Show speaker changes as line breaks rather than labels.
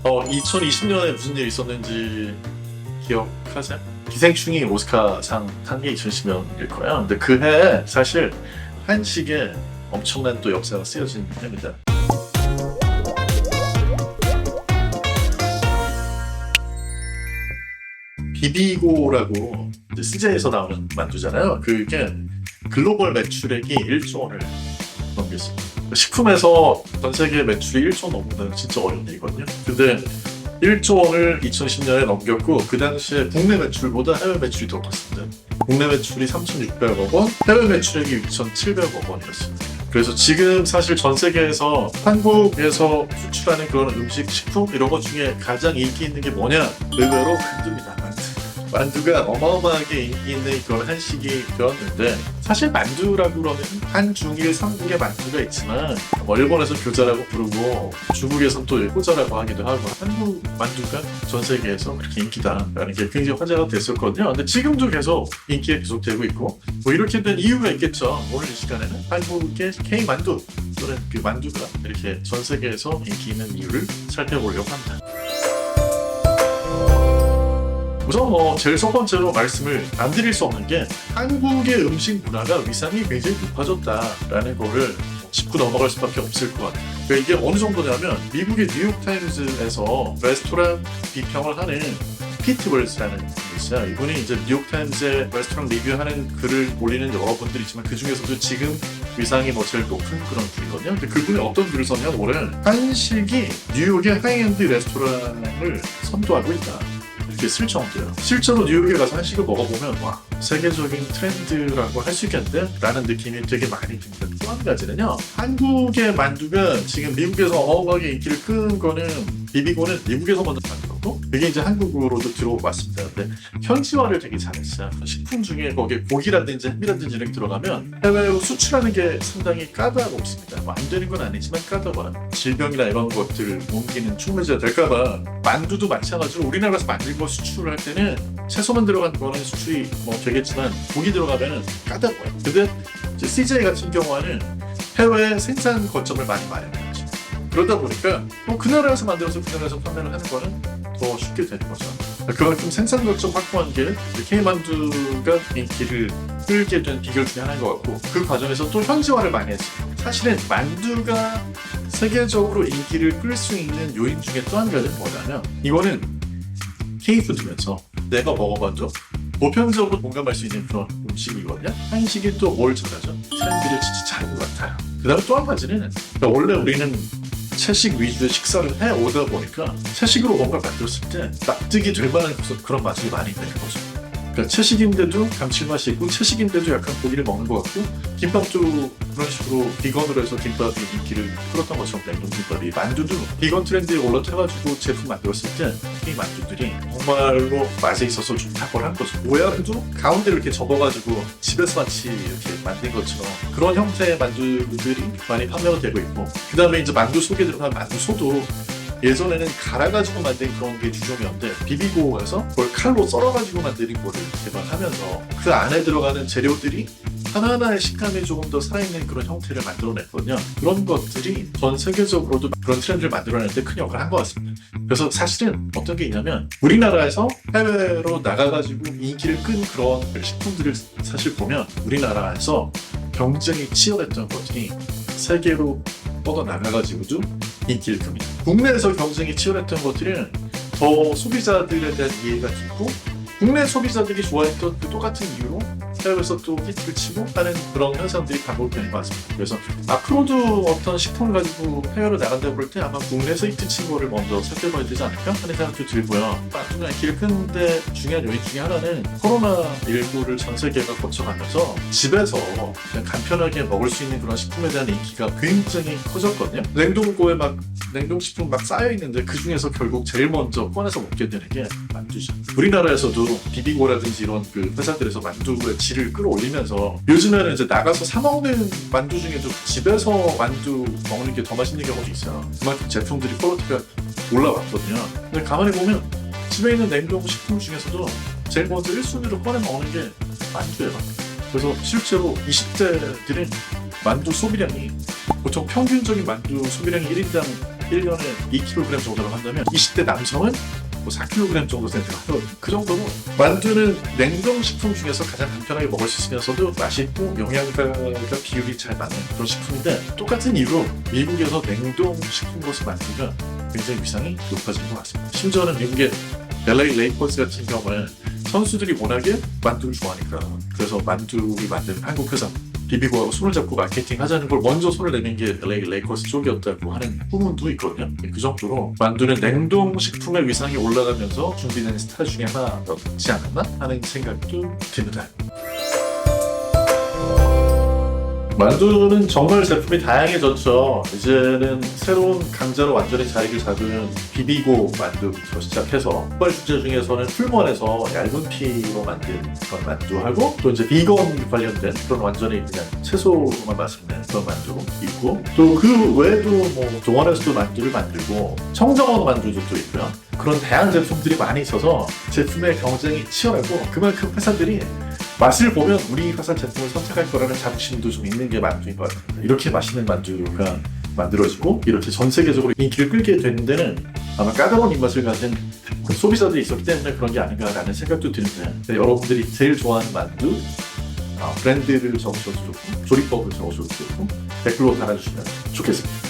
2020년에 무슨 일이 있었는지 기억하세요? 기생충이 오스카상 탄 게 2010년일 거야. 근데 그 해에 사실 한식에 엄청난 또 역사가 쓰여진 해입니다. 비비고라고 CJ에서 나오는 만두잖아요. 그게 글로벌 매출액이 1조 원을 넘겼습니다. 식품에서 전 세계 매출이 1조 넘는 진짜 어려운 일이거든요. 근데 1조 원을 2010년에 넘겼고 그 당시에 국내 매출보다 해외 매출이 더 컸습니다. 국내 매출이 3,600억 원, 해외 매출액이 6,700억 원이었습니다. 그래서 지금 사실 전 세계에서 한국에서 수출하는 그런 음식, 식품 이런 것 중에 가장 인기 있는 게 뭐냐? 의외로 만두입니다. 만두가 어마어마하게 인기 있는 그런 한식이 되었는데 사실 만두라고 그러면 한중일 삼국의 만두가 있지만 일본에서 교자라고 부르고 중국에서는 또 호자라고 하기도 하고 한국 만두가 전 세계에서 그렇게 인기다라는 게 굉장히 화제가 됐었거든요. 근데 지금도 계속 인기가 계속되고 있고 뭐 이렇게 된 이유가 있겠죠. 오늘 이 시간에는 한국의 K만두 또는 그 만두가 이렇게 전 세계에서 인기 있는 이유를 살펴보려고 합니다. 우선 제일 첫 번째로 말씀을 안 드릴 수 없는 게 한국의 음식 문화가 위상이 굉장히 높아졌다라는 거를 짚고 넘어갈 수밖에 없을 것 같아요. 그러니까 이게 어느 정도냐면 미국의 뉴욕타임즈에서 레스토랑 비평을 하는 피트 월스라는 분이 있어요. 이분이 이제 뉴욕타임즈에 레스토랑 리뷰하는 글을 올리는 여러분들이 있지만 그 중에서도 지금 위상이 제일 높은 그런 분이거든요. 근데 그분이 어떤 글을 썼냐면 올해 한식이 뉴욕의 하이엔드 레스토랑을 선도하고 있다. 이렇게 쓸 정도예요. 실제로 뉴욕에 가서 한식을 먹어보면 와 세계적인 트렌드라고 할 수 있겠는데? 라는 느낌이 되게 많이 듭니다. 또 한 가지는요. 한국의 만두가 지금 미국에서 어마어마하게 인기를 끈 거는 비비고는 미국에서 먼저 만들었고 그게 이제 한국으로도 들어오고 왔습니다. 근데 현지화를 되게 잘했어요. 식품 중에 거기에 고기라든지 햄이라든지 이렇게 들어가면 해외로 수출하는 게 상당히 까다롭습니다. 안 되는 건 아니지만 까다로워요. 질병이나 이런 것들을 옮기는 촉매제가 될까봐 만두도 마찬가지로 우리나라에서 만든 거 수출을 할 때는 채소만 들어간 거는 수출이 되겠지만 고기 들어가면 까다로워요. 근데 이제 CJ 같은 경우는 해외 생산 거점을 많이 마련해요. 그러다 보니까 그 나라에서 만들어서 그 나라에서 판매를 하는 거는 더 쉽게 되는 거죠. 그만큼 생산 거점 확보한 게 K만두가 인기를 끌게 된 비결 중에 하나인 것 같고 그 과정에서 또 현지화를 많이 했어요. 사실은 만두가 세계적으로 인기를 끌 수 있는 요인 중에 또 한 가지는 뭐냐면 이거는 K푸드면서 내가 먹어봐도 보편적으로 공감할 수 있는 그런 음식이거든요. 한식이 또 뭘 잘하죠? 트렌드를 진짜 잘한 것 같아요. 그 다음에 또 한 가지는 원래 우리는 채식 위주의 식사를 해오다 보니까 채식으로 뭔가 만들었을 때 납득이 될 만한 그런 맛이 많이 되는 거죠. 그러니까 채식인데도 감칠맛이 있고 채식인데도 약간 고기를 먹는 것 같고 김밥도 그런 식으로 비건으로 해서 김밥이 인기를 끌었던 것처럼 냉동김밥이 만두도 비건 트렌드에 올라타가지고 제품 만들었을 때 이 만두들이 정말로 맛에 있어서 좋다고 한 거죠. 모양도 가운데를 이렇게 접어가지고 집에서 마치 이렇게 만든 것처럼 그런 형태의 만두들이 많이 판매가 되고 있고 그 다음에 이제 만두 속에 들어간 만두소도 예전에는 갈아가지고 만든 그런 게 주종이었는데 비비고에서 그걸 칼로 썰어가지고 만드는 거를 개발하면서 그 안에 들어가는 재료들이 하나하나의 식감이 조금 더 살아있는 그런 형태를 만들어냈거든요. 그런 것들이 전 세계적으로도 그런 트렌드를 만들어내는데 큰 역할을 한 것 같습니다. 그래서 사실은 어떤 게 있냐면 우리나라에서 해외로 나가가지고 인기를 끈 그런 식품들을 사실 보면 우리나라에서 경쟁이 치열했던 것들이 세계로 뻗어나가가지고도 인기를 끕니다. 국내에서 경쟁이 치열했던 것들은 더 소비자들에 대한 이해가 깊고 국내 소비자들이 좋아했던 그 똑같은 이유로 해외에서 또 히트를 치고 하는 그런 현상들이 반복되는 것 같습니다. 그래서 앞으로도 어떤 식품을 가지고 해외로 나간다고 볼 때 아마 국내에서 히트 친 거를 먼저 살펴봐야 되지 않을까 하는 생각도 들고요. 만두가 인기를 끄는데 중요한 요인 중에 하나는 코로나19를 전 세계가 거쳐가면서 집에서 그냥 간편하게 먹을 수 있는 그런 식품에 대한 인기가 굉장히 커졌거든요. 냉동고에 막 냉동식품 막 쌓여있는데 그 중에서 결국 제일 먼저 꺼내서 먹게 되는 게 만두죠. 우리나라에서도 비비고라든지 이런 그 회사들에서 만두의 질을 끌어올리면서 요즘에는 이제 나가서 사 먹는 만두 중에도 집에서 만두 먹는 게 더 맛있는 경우도 있어요. 그만큼 제품들이 퀄리티가 올라왔거든요. 근데 가만히 보면 집에 있는 냉동식품 중에서도 제일 먼저 1순위로 꺼내 먹는 게 만두예요. 그래서 실제로 20대들은 만두 소비량이 보통 평균적인 만두 소비량이 1인당 1년에 2kg 정도로 한다면 20대 남성은 뭐 4kg 정도 된다. 그 정도로 만두는 냉동식품 중에서 가장 간편하게 먹을 수 있으면서도 맛있고 영양가가 비율이 잘 맞는 그런 식품인데 똑같은 이유로 미국에서 냉동식품 버스 만두가 굉장히 위상이 높아진 것 같습니다. 심지어는 미국의 LA 레이커스 같은 경우는 선수들이 워낙에 만두를 좋아하니까 그래서 만두를 만드는 한국 회사 비비고하고 손을 잡고 마케팅 하자는 걸 먼저 손을 내민 게 LA 레이커스 쪽이었다고 하는 후문도 있거든요. 그 정도로 만두는 냉동식품의 위상이 올라가면서 준비된 스타 중에 하나였지 않았나 하는 생각도 듭니다. 만두는 정말 제품이 다양해졌죠. 이제는 새로운 강자로 완전히 자리를 잡은 비비고 만두부터 시작해서 흑발 주제 중에서는 풀먼에서 얇은 피로 만든 그런 만두하고 또 이제 비건 관련된 그런 완전히 그냥 채소로만 맛을 낸 그런 만두 있고 또 그 외에도 뭐 동원에서도 만두를 만들고 청정원 만두도 또 있고요. 그런 다양한 제품들이 많이 있어서 제품의 경쟁이 치열하고 그만큼 회사들이 맛을 보면 우리 회사 제품을 선택할 거라는 자부심도 좀 있는 게 만두인 것 같아요. 이렇게 맛있는 만두가 만들어지고 이렇게 전 세계적으로 인기를 끌게 되는 데는 아마 까다로운 입맛을 가진 소비자들이 있었기 때문에 그런 게 아닌가라는 생각도 드는데 여러분들이 제일 좋아하는 만두 브랜드를 적으셔도 좋고 조리법을 적으셔도 좋고 댓글로 달아주시면 좋겠습니다.